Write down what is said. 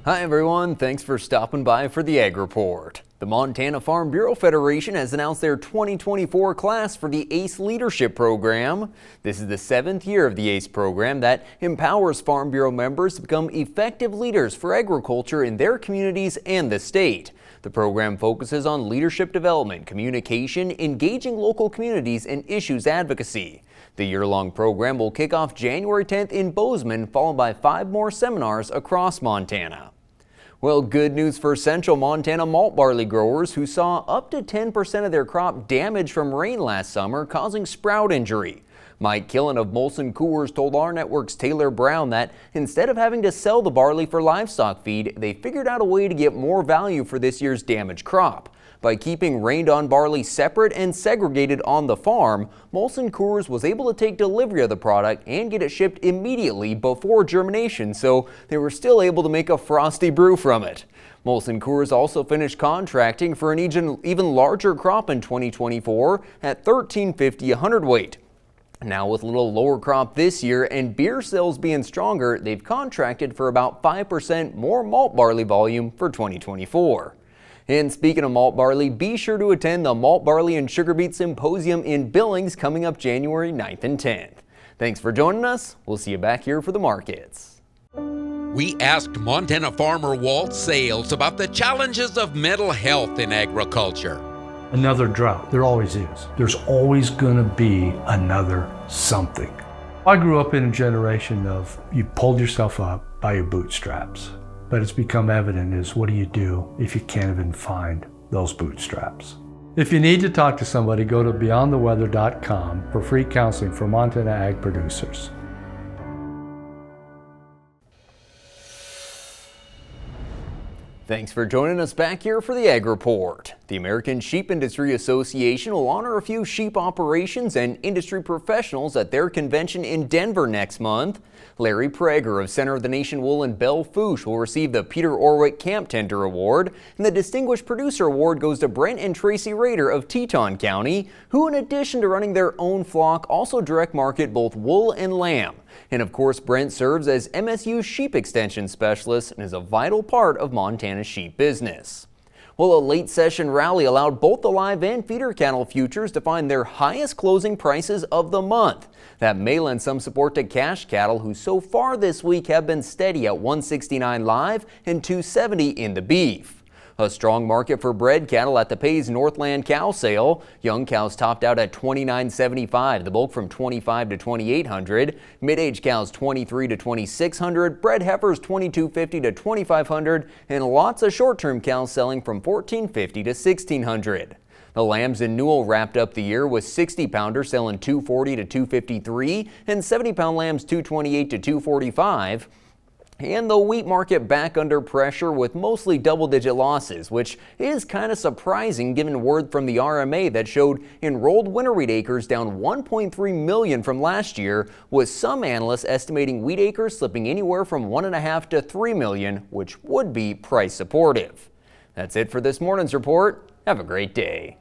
Hi everyone, thanks for stopping by for the Ag Report. The Montana Farm Bureau Federation has announced their 2024 class for the ACE Leadership Program. This is the 7th year of the ACE program that empowers Farm Bureau members to become effective leaders for agriculture in their communities and the state. The program focuses on leadership development, communication, engaging local communities, and issues advocacy. The year-long program will kick off January 10th in Bozeman, followed by 5 more seminars across Montana. Well, good news for central Montana malt barley growers who saw up to 10% of their crop damaged from rain last summer, causing sprout injury. Mike Killen of Molson Coors told our network's Taylor Brown that instead of having to sell the barley for livestock feed, they figured out a way to get more value for this year's damaged crop. By keeping rained-on barley separate and segregated on the farm, Molson Coors was able to take delivery of the product and get it shipped immediately before germination, so they were still able to make a frosty brew from it. Molson Coors also finished contracting for an even larger crop in 2024 at 1350 a hundredweight. Now with a little lower crop this year and beer sales being stronger, they've contracted for about 5% more malt barley volume for 2024. And speaking of malt barley, be sure to attend the Malt Barley and Sugar Beet Symposium in Billings coming up January 9th and 10th. Thanks for joining us. We'll see you back here for the markets. We asked Montana farmer Walt Sales about the challenges of mental health in agriculture. Another drought, there always is. There's always gonna be another something. I grew up in a generation of you pulled yourself up by your bootstraps. But it's become evident is what do you do if you can't even find those bootstraps? If you need to talk to somebody, go to beyondtheweather.com for free counseling for Montana ag producers. Thanks for joining us back here for the Ag Report. The American Sheep Industry Association will honor a few sheep operations and industry professionals at their convention in Denver next month. Larry Prager of Center of the Nation Wool and Belle Fourche will receive the Peter Orwick Camp Tender Award, and the Distinguished Producer Award goes to Brent and Tracy Rader of Teton County, who in addition to running their own flock also direct market both wool and lamb. And of course, Brent serves as MSU's Sheep Extension Specialist and is a vital part of Montana's sheep business. Well, a late session rally allowed both the live and feeder cattle futures to find their highest closing prices of the month. That may lend some support to cash cattle, who so far this week have been steady at $169 live and $270 in the beef. A strong market for bred cattle at the Pays Northland cow sale. Young cows topped out at $29.75, the bulk from $25 to $2,800. Mid-age cows $23 to $2,600, bred heifers $22.50 to $2,500, and lots of short-term cows selling from $14.50 to $1,600. The lambs in Newell wrapped up the year with 60-pounders selling $240 to $253 and 70-pound lambs $228 to $245. And the wheat market back under pressure with mostly double-digit losses, which is kind of surprising given word from the RMA that showed enrolled winter wheat acres down 1.3 million from last year, with some analysts estimating wheat acres slipping anywhere from 1.5 to 3 million, which would be price supportive. That's it for this morning's report. Have a great day.